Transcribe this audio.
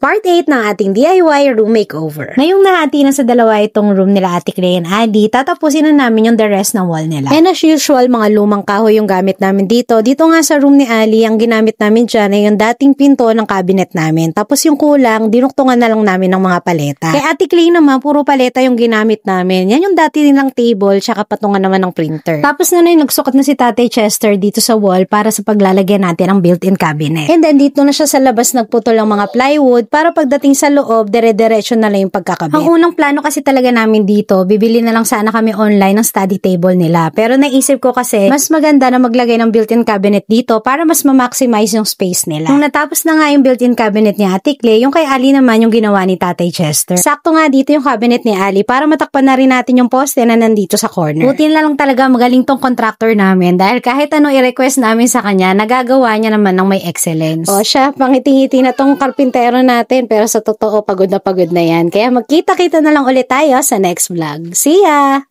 Part 8 ng ating DIY room makeover. Ngayong nahati na sa dalawa itong room nila Ate Clay and Adi, tatapusin na namin yung the rest ng wall nila. And as usual, mga lumang kahoy yung gamit namin dito. Dito nga sa room ni Ali, ang ginamit namin dyan ay yung dating pinto ng cabinet namin. Tapos yung kulang, dinuktungan na lang namin ng mga paleta. Kay Ate Clay naman, puro paleta yung ginamit namin. Yan yung dati nilang table, tsaka patungan naman ng printer. Tapos na nagsukat na si Tatay Chester dito sa wall para sa paglalagyan natin ng built-in cabinet. And then dito na siya sa labas nagputol ng mga plywood para pagdating sa loob, dire-diretso na lang yung pagkakabit. Ang unang plano kasi talaga namin dito, bibili na lang sana kami online ng study table nila. Pero naisip ko kasi, mas maganda na maglagay ng built-in cabinet dito para mas ma-maximize yung space nila. Nung natapos na nga yung built-in cabinet ni Ate Clay, yung kay Ali naman yung ginawa ni Tatay Chester. Sakto nga dito yung cabinet ni Ali para matakpan na rin natin yung poste na nandito sa corner. Buti na lang talaga magaling tong contractor namin dahil kahit ano i-request namin sa kanya, nagagawa niya naman ng may excellence. O siya, pangiti-ngiti na tong karpintero natin pero sa totoo pagod na yan. Kaya magkita-kita na lang ulit tayo sa next vlog. See ya!